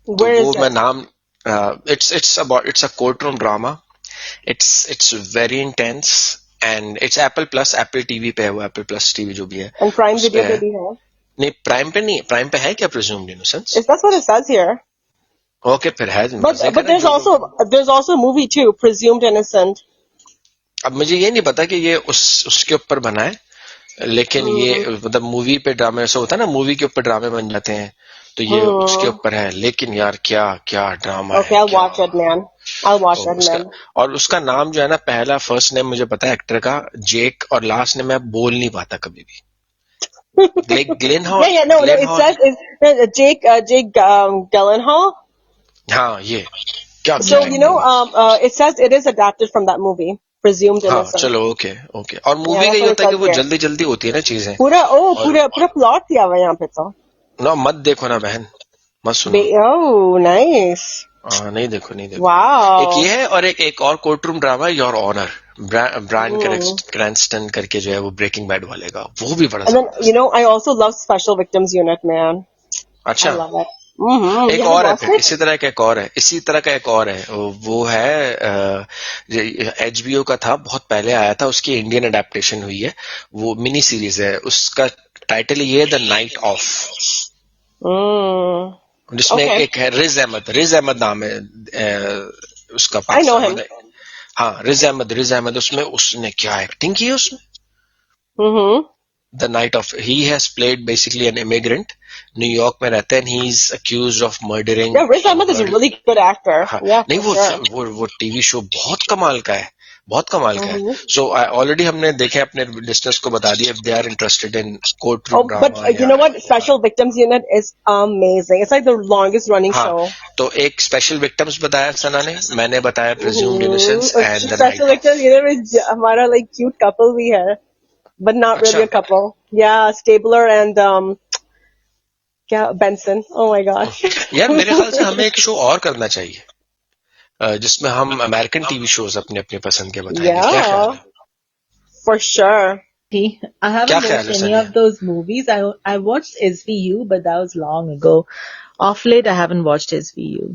Speaker 3: तो
Speaker 1: Where
Speaker 3: वो
Speaker 1: is
Speaker 3: मैं
Speaker 1: it?
Speaker 3: नाम it's a courtroom drama. It's very intense and it's Apple TV पे है वो, Apple Plus TV जो भी है
Speaker 1: And Prime
Speaker 3: उस पे
Speaker 1: Video
Speaker 3: है.
Speaker 1: पे भी है.
Speaker 3: नहीं प्राइम पे नहीं, प्राइम पे है क्या Presumed Innocence?
Speaker 1: That's what it says here.
Speaker 3: Okay फिर है,
Speaker 1: But
Speaker 3: मजे
Speaker 1: but
Speaker 3: करें
Speaker 1: there's
Speaker 3: जो लोग.
Speaker 1: there's also a movie too, Presumed Innocent.
Speaker 3: अब मुझे ये नहीं पता कि ये उसके ऊपर बना है, लेकिन ये मतलब मूवी पे ड्रामे ऐसा होता है ना, मूवी के ऊपर ड्रामे बन जाते हैं, तो ये उसके ऊपर है. लेकिन यार क्या क्या ड्रामा
Speaker 1: Okay,
Speaker 3: है,
Speaker 1: I'll
Speaker 3: क्या.
Speaker 1: watch it, man. I'll watch
Speaker 3: और
Speaker 1: it,
Speaker 3: उसका
Speaker 1: man.
Speaker 3: और उसका नाम जो है ना, पहला फर्स्ट नेम मुझे पता है एक्टर का, जेक, और लास्ट नेम मैं बोल नहीं पाता कभी भी. Glenn hall.
Speaker 1: Yeah, no, it says it's Jake Gyllenhaal.
Speaker 3: हाँ ये क्या
Speaker 1: So
Speaker 3: क्या acting.
Speaker 1: it says it is adapted from that movie, Presumed
Speaker 3: हाँ
Speaker 1: Innocent.
Speaker 3: चलो ओके ओके. और मूवी
Speaker 1: Yeah,
Speaker 3: का
Speaker 1: that's
Speaker 3: ये
Speaker 1: what it
Speaker 3: होता है कि
Speaker 1: says
Speaker 3: वो
Speaker 1: here.
Speaker 3: जल्दी जल्दी होती है ना चीजें.
Speaker 1: पूरा plot दिया हुआ है यहाँ पे तो.
Speaker 3: ना मत देखो ना बहन, मत सुनो.
Speaker 1: Oh, nice.
Speaker 3: हाँ नहीं देखो नहीं देखो.
Speaker 1: Wow.
Speaker 3: एक ये है और एक और कोर्टरूम ड्रामा है, योर ऑनर. ब्रायन क्रैंस्टन करके जो है वो ब्रेकिंग बैड वाले का, वो भी बड़ा
Speaker 1: And then
Speaker 3: जबरदस्त.
Speaker 1: I also love Special Victims Unit, man. I
Speaker 3: अच्छा
Speaker 1: love it.
Speaker 3: एक
Speaker 1: You
Speaker 3: और
Speaker 1: haven't
Speaker 3: है
Speaker 1: watched
Speaker 3: फिर
Speaker 1: it?
Speaker 3: इसी तरह का एक और है, इसी तरह का एक और है, वो है HBO का था, बहुत पहले आया था, उसकी इंडियन अडेप्टेशन हुई है, वो मिनी सीरीज है, उसका टाइटल ये है द नाइट ऑफ, जिसमें
Speaker 1: Okay.
Speaker 3: एक है रिज अहमद नाम है उसका
Speaker 1: I know him.
Speaker 3: पाकिस्तान. हाँ रिज अहमद उसमें उसने क्या एक्टिंग की है उसमें. The Night of, he has played basically an immigrant, New York में रहते हैं, and he is accused of murdering.
Speaker 1: Yeah, Riz Ahmed is a really good actor.
Speaker 3: हाँ,
Speaker 1: Yeah,
Speaker 3: नहीं
Speaker 1: for sure.
Speaker 3: वो टीवी शो बहुत कमाल का है, बहुत कमाल का है. सो ऑलरेडी हमने देखे, अपने लिस्टनर्स को बता दिया, if they are interested in courtroom
Speaker 1: Oh,
Speaker 3: drama.
Speaker 1: but you know what? Special Victims Unit is amazing. It's like the longest running show.
Speaker 3: तो एक स्पेशल विक्टिम्स बताया सना ने, मैंने बताया Presumed Innocence and The Night
Speaker 1: Special Victims Unit is हमारा like cute couple भी है, but not really a couple. Yeah, Stabler and क्या Benson. Oh my gosh.
Speaker 3: यार मेरे ख्याल से हमें एक शो और करना चाहिए जिसमें हम अमेरिकन टीवी शोज अपने अपने पसंद के बताएंगे. क्या ख्याल
Speaker 1: Yeah,
Speaker 3: है?
Speaker 1: for sure.
Speaker 2: I haven't
Speaker 3: क्या
Speaker 2: watched
Speaker 3: ख्याल है
Speaker 2: any
Speaker 3: सनिया?
Speaker 2: of those movies. I watched SVU, but that was long ago. Off late, I haven't watched SVU.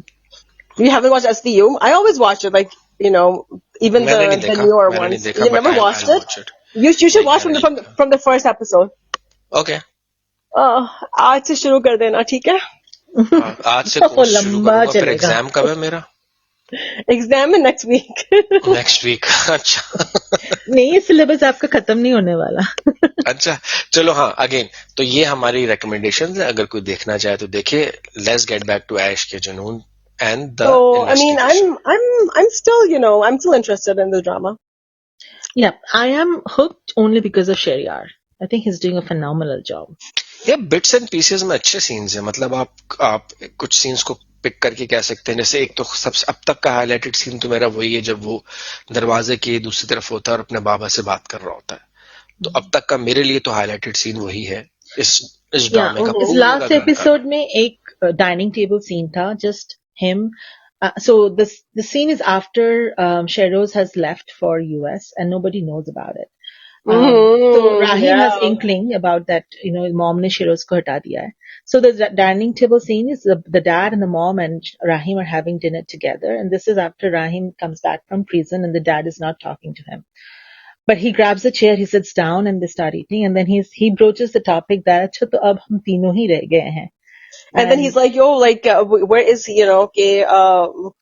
Speaker 1: You haven't watched SVU? I always watch it, like even
Speaker 3: मैंने नहीं
Speaker 1: the
Speaker 3: देखा,
Speaker 1: newer
Speaker 3: मैंने नहीं
Speaker 1: ones.
Speaker 3: देखा,
Speaker 1: You
Speaker 3: but
Speaker 1: never
Speaker 3: I'll
Speaker 1: watched it?
Speaker 3: watch it.
Speaker 1: You should
Speaker 3: नहीं,
Speaker 1: watch
Speaker 3: मैंने
Speaker 1: from the first episode.
Speaker 3: Okay.
Speaker 1: आज से शुरू कर देना, ठीक है?
Speaker 3: आज से कोर्स शुरू
Speaker 2: लंबा
Speaker 3: करूंगा. फिर
Speaker 2: चलेगा.
Speaker 3: एग्जाम कब है मेरा?
Speaker 1: Exam है next week.
Speaker 3: Next week. अच्छा
Speaker 2: नहीं, ये syllabus आपका खत्म नहीं होने वाला.
Speaker 3: अच्छा चलो. हाँ अगेन तो ये हमारी रिकमेंडेशंस है, अगर कोई देखना चाहे तो देखे. लेट्स गेट बैक टू ऐश के जुनून and the
Speaker 1: So I mean,
Speaker 3: investigation.
Speaker 1: I'm still I'm still interested in the drama.
Speaker 2: Yeah, I am hooked only because of Shehryar. I think he's doing a phenomenal job.
Speaker 3: ये bits and pieces में अच्छे scenes हैं, मतलब आप कुछ scenes को pick करके कह सकते हैं. जैसे एक तो सबसे अब तक का हाईलाइटेड सीन तो मेरा वही है, जब वो दरवाजे के दूसरी तरफ होता है और अपने बाबा से बात कर रहा होता है. तो अब तक का मेरे लिए तो हाईलाइटेड सीन वही है इस ड्रामे का.
Speaker 2: इस लास्ट एपिसोड में एक डाइनिंग टेबल सीन था, just him. So the scene is after Shehroz has left for US and nobody knows about it. So Rahim has inkling about that, mom ne Shehroz ko hata diya hai. So the dining table scene is the dad and the mom and Rahim are having dinner together, and this is after Rahim comes back from prison and the dad is not talking to him. But he grabs a chair, he sits down and they start eating, and then he broaches the topic that अच्छा तो अब हम तीनों ही रह गए हैं.
Speaker 1: And then he's like, yo, like, where is he, कि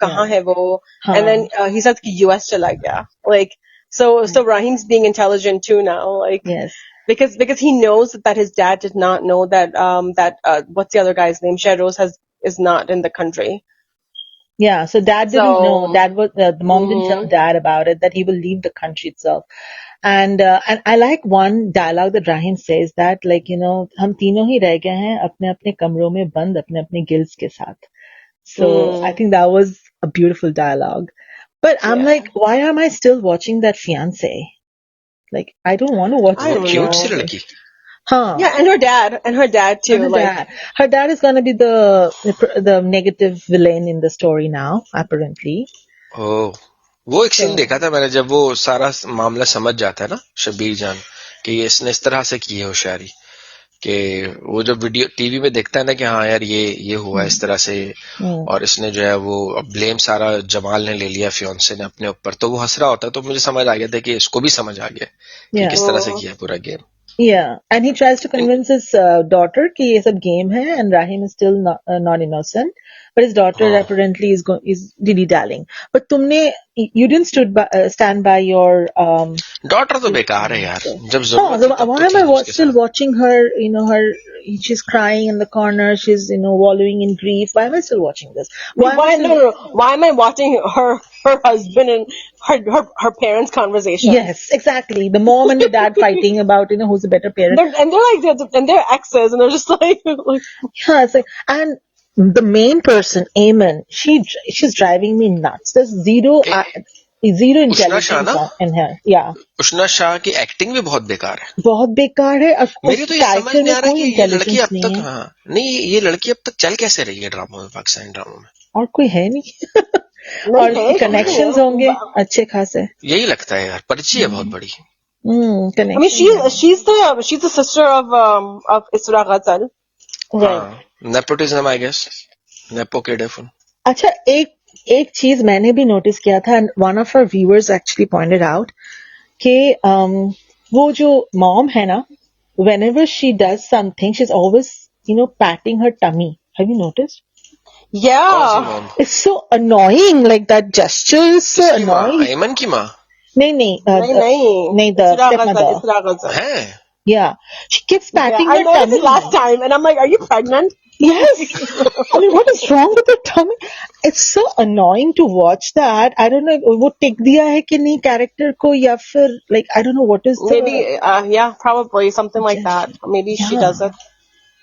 Speaker 1: कहाँ है वो? And then he says कि US चला गया. Like, so Rahim's being intelligent too now, like,
Speaker 2: Yes.
Speaker 1: because he knows that his dad did not know that what's the other guy's name? Shehroz is not in the country.
Speaker 2: Yeah, so dad didn't know. Dad was the mom didn't tell dad about it, that he will leave the country itself. And I like one dialogue that Rahim says, that like हम तीनों ही रह गए हैं अपने अपने कमरों में बंद अपने अपने गिल्स के साथ. So I think that was a beautiful dialogue. But I'm like, why am I still watching that Fiancé? Like, I don't want to watch.
Speaker 1: I don't
Speaker 3: cute
Speaker 1: know.
Speaker 3: सी लड़की.
Speaker 2: Huh.
Speaker 1: Yeah, and her dad too.
Speaker 2: And
Speaker 1: Like,
Speaker 2: her dad is gonna be the negative villain in the story now, apparently.
Speaker 3: ओह वो एक scene देखा था मैंने, जब वो सारा मामला समझ जाता है ना शबीर जान कि ये इसने इस तरह से की है होशियारी, कि वो जो वीडियो टीवी में देखता है ना कि हाँ यार ये हुआ इस तरह से, और इसने जो है वो ब्लेम सारा जमाल ने ले लिया फियोन्से ने अपने ऊपर, तो वो हंस रहा होता है, तो मुझे समझ आ गया था कि इसको भी समझ आ गया कि
Speaker 2: Yeah.
Speaker 3: किस तरह से किया पूरा game.
Speaker 2: Yeah, and he tries to convince his daughter कि ये सब game है, and Rahim is still not innocent, but his daughter apparently is dilly-dallying. But you didn't stand by your
Speaker 3: daughter तो बेकार है यार, जब
Speaker 2: Oh,
Speaker 3: जरूरत थी तब
Speaker 2: why
Speaker 3: तो
Speaker 2: am
Speaker 3: थी
Speaker 2: I
Speaker 3: उसके
Speaker 2: still
Speaker 3: साथ.
Speaker 2: watching her? She's crying in the corner. She's wallowing in grief. Why am I still watching this?
Speaker 1: Why am I watching her husband and her parents' conversation?
Speaker 2: Yes, exactly. The mom and the dad fighting about who's the better parent.
Speaker 1: They're exes, and they're just like
Speaker 2: Yeah, it's like, and the main person, Eamon, she's driving me nuts. There's zero intelligence in her. Yeah.
Speaker 3: उष्णा शाह की acting भी बहुत बेकार है.
Speaker 2: बहुत बेकार है.
Speaker 3: मेरे तो ये समझ नहीं आ रहा कि ये लड़की अब तक नहीं ये लड़की अब तक चल कैसे रही है ड्रामा में, पाकिस्तानी ड्रामा में.
Speaker 2: और कोई है नहीं. और कनेक्शंस होंगे अच्छे खासे.
Speaker 3: यही लगता है यार, परिचय है बहुत बड़ी.
Speaker 1: I mean, she's the sister of Isra Ghazal.
Speaker 2: Right.
Speaker 3: Nepotism, I guess. Nepo kid है फुल.
Speaker 2: अच्छा, एक चीज मैंने भी नोटिस किया था, and one of our viewers actually pointed out कि वो जो mom है ना, whenever she does something, she's always patting her tummy. Have you noticed?
Speaker 1: Yeah.
Speaker 2: It's so annoying. Like that gesture is so annoying.
Speaker 3: एमन की माँ?
Speaker 2: नहीं, the stepmother.
Speaker 3: है?
Speaker 2: Yeah, she keeps patting her tummy.
Speaker 1: I noticed it last time, and I'm like, "Are you pregnant?"
Speaker 2: Yes. I mean, what is wrong with her tummy? It's so annoying to watch that. I don't know, वो टिक दिया है कि नहीं character को, या फिर like I don't know what is.
Speaker 1: Maybe yeah, probably something like that. Maybe she does it.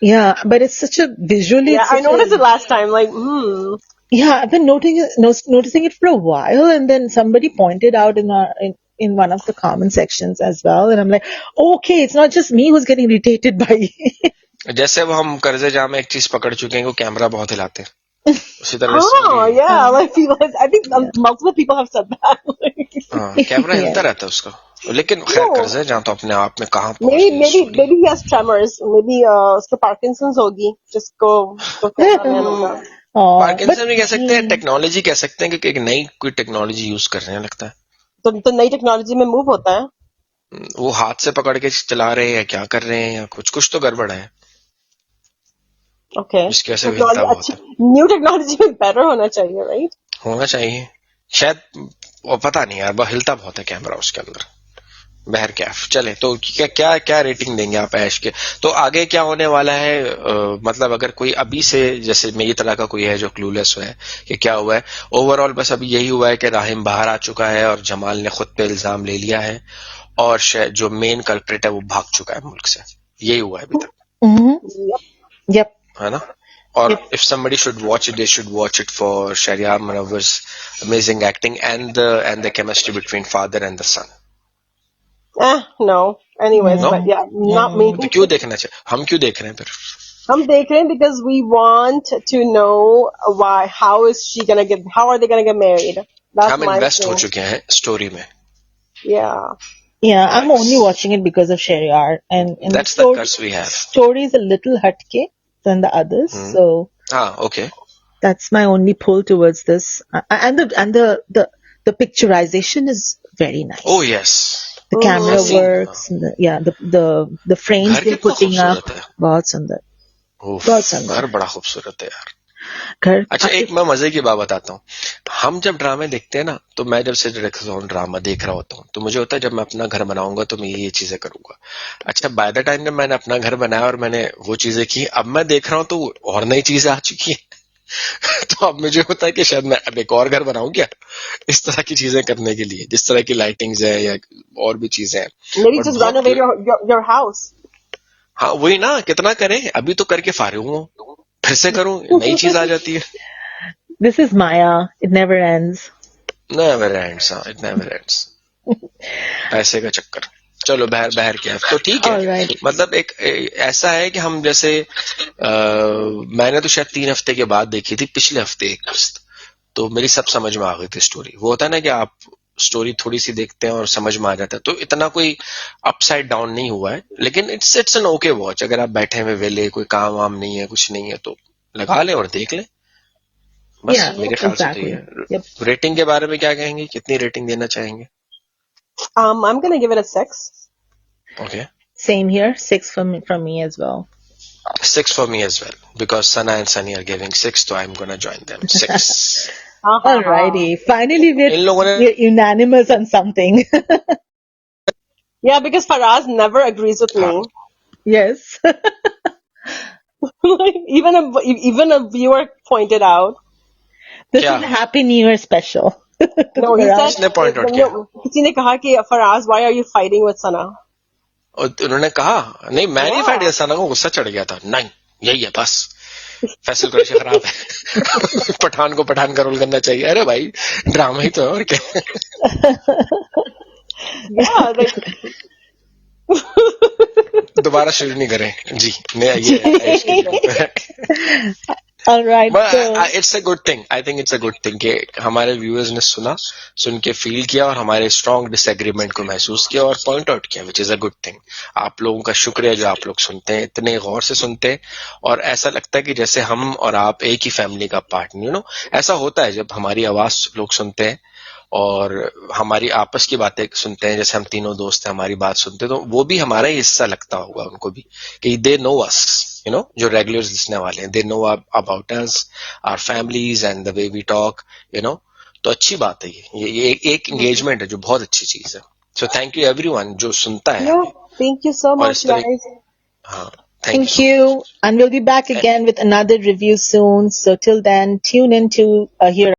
Speaker 2: Yeah, but it's such a visually.
Speaker 1: Yeah, I noticed it last time. Like,
Speaker 2: Yeah, I've been noticing it for a while, and then somebody pointed out in one of the comment sections as well, and I'm like, okay, it's not just me who's getting irritated by it.
Speaker 3: जैसे अब हम कर्जे जा में एक चीज पकड़ चुके हैं, वो कैमरा बहुत हिलाते हैं, उसी तरह
Speaker 1: से. Yeah, like I think multiple people have said that.
Speaker 3: Camera हिलता रहता है उसका. लेकिन खैर कर्जे जा तो अपने आप में कहाँ
Speaker 1: maybe he has tremors, maybe उसको Parkinson's होगी, जिसको
Speaker 3: पार्किंसन भी कह सकते हैं, टेक्नोलॉजी कह सकते हैं, कि एक नई कोई टेक्नोलॉजी यूज कर रहे हैं लगता है.
Speaker 1: तो नई टेक्नोलॉजी में मूव होता है.
Speaker 3: वो हाथ से पकड़ के चला रहे हैं या क्या कर रहे हैं, या कुछ तो गड़बड़ है.
Speaker 1: Okay.
Speaker 3: इसकी वजह से हिलता बहुत है.
Speaker 1: न्यू टेक्नोलॉजी में बेटर होना चाहिए, राइट?
Speaker 3: होना चाहिए शायद, पता नहीं यार, हिलता बहुत है कैमरा उसके अंदर. बहर क्या चले, तो क्या रेटिंग देंगे आप ऐश के? तो आगे क्या होने वाला है? मतलब अगर कोई अभी से, जैसे मेरी तरह का कोई है जो क्लूलेस है कि क्या हुआ है, ओवरऑल बस अभी यही हुआ है कि राहिम बाहर आ चुका है और जमाल ने खुद पे इल्जाम ले लिया है, और जो मेन कल्प्रिट है वो भाग चुका है मुल्क से. यही हुआ है अभी तक.
Speaker 2: Yep.
Speaker 3: है ना? और if somebody should watch it, they should watch it for Shariar Munawwar's amazing acting and the chemistry between father and the son.
Speaker 1: No. Anyways,
Speaker 3: no?
Speaker 1: But yeah, not me.
Speaker 3: तो क्यों देखना चाहिए? हम क्यों देख रहे हैं फिर?
Speaker 1: हम देख रहे हैं because we want to know how are they gonna get married?
Speaker 3: हम इन्वेस्ट हो चुके हैं स्टोरी में.
Speaker 2: Yeah, I'm only watching it because of Shariar, and
Speaker 3: that's the curse we have.
Speaker 2: Story is a little hatke than the others, so
Speaker 3: okay.
Speaker 2: That's my only pull towards this, and the picturization is very nice.
Speaker 3: Oh yes.
Speaker 2: The camera works, and the frames they're putting up, बहुत सुंदर.
Speaker 3: घर बड़ा खूबसूरत है यार. अच्छा, एक मैं मजे की बात बताता हूँ. हम जब ड्रामे देखते हैं ना, तो मैं जब से ड्रामा देख रहा होता हूँ, तो मुझे होता है जब मैं अपना घर बनाऊंगा तो मैं ये चीजें करूंगा. अच्छा, बाय द टाइम जब मैंने अपना घर बनाया और मैंने वो चीजें की, अब मैं देख रहा हूँ तो और नई चीजें आ चुकी है. तो अब मुझे होता है कि शायद मैं अब एक और घर बनाऊं क्या, इस तरह की चीजें करने के लिए, जिस तरह की लाइटिंग्स है या और भी चीजें हैं.
Speaker 1: Maybe just renovate your house.
Speaker 3: हाँ, वही ना, कितना करें, अभी तो करके फारिग हूँ, फिर से करूं, नई चीज आ जाती है.
Speaker 2: This is Maya. It never ends.
Speaker 3: Never ends. It never ends. पैसे का चक्कर. चलो बहर क्या, तो ठीक है.
Speaker 2: Right.
Speaker 3: मतलब एक ऐसा है कि हम जैसे मैंने तो शायद 3 हफ्ते के बाद देखी थी, पिछले हफ्ते एक किस्त, तो मेरी सब समझ में आ गई थी स्टोरी. वो होता है ना कि आप स्टोरी थोड़ी सी देखते हैं और समझ में आ जाता है, तो इतना कोई अपसाइड डाउन नहीं हुआ है, लेकिन इट्स एन ओके वॉच। अगर आप बैठे हुए वेले, कोई काम वाम नहीं है, कुछ नहीं है, तो लगा ले और देख ले, बस
Speaker 2: Yeah,
Speaker 3: मेरे ख्याल से तो ये
Speaker 2: exactly. Yep.
Speaker 3: है। रेटिंग के बारे में क्या कहेंगे, कितनी रेटिंग देना चाहेंगे?
Speaker 1: I'm gonna give it a 6.
Speaker 3: Okay,
Speaker 2: Same here, 6 from me as well.
Speaker 3: 6 for me as well, because Sana and Sunny are giving 6, so I'm gonna join them. 6.
Speaker 2: Alrighty, finally
Speaker 3: इन लोगों ने
Speaker 2: we're unanimous on something.
Speaker 1: Yeah, because Faraz never agrees with me.
Speaker 2: Yes.
Speaker 1: Even a viewer pointed out.
Speaker 2: This
Speaker 3: क्या?
Speaker 2: is a Happy New Year special.
Speaker 1: No, he
Speaker 2: Faraz.
Speaker 1: said.
Speaker 3: किसने point out किया?
Speaker 1: किसी ने कहा कि Faraz, why are you fighting with Sana?
Speaker 3: और उन्होंने कहा नहीं, मैं नहीं
Speaker 1: Yeah.
Speaker 3: फाइट किया, सना को गुस्सा चढ़ गया था, नहीं यही है बस, फैसल कुरैशी खराब है। पठान को पठान का रोल करना चाहिए। अरे भाई ड्रामा ही तो है, और क्या।
Speaker 1: Yeah, like.
Speaker 3: दोबारा शुरू नहीं करें जी, नहीं ये
Speaker 2: All right. So,
Speaker 3: it's a good thing, I think it's a good thing कि हमारे व्यूअर्स ने सुना, सुन के फील किया और हमारे स्ट्रॉन्ग डिसएग्रीमेंट को महसूस किया और पॉइंट आउट किया, which is a good thing. आप लोगों का शुक्रिया जो आप लोग सुनते हैं, इतने गौर से सुनते हैं, और ऐसा लगता है कि जैसे हम और आप एक ही फैमिली का पार्ट, यू नो, ऐसा होता है जब हमारी आवाज लोग सुनते हैं और हमारी आपस की बातें सुनते हैं, जैसे हम तीनों दोस्त हैं, हमारी बात सुनते हैं, तो वो भी हमारा ही हिस्सा लगता होगा उनको भी, कि they know us, you know, जो रेगुलर्स लिसने वाले हैं, they know about us, our families and the way we talk, you know. तो अच्छी बात है ये एक एंगेजमेंट है जो बहुत अच्छी चीज है। सो थैंक यू एवरीवन जो सुनता है।
Speaker 1: Yeah, thank you so
Speaker 3: और
Speaker 1: much,
Speaker 3: इस तरह,
Speaker 1: guys.
Speaker 3: हाँ,
Speaker 2: thank you. And we'll be back again with another review soon. So till then, tune in to hear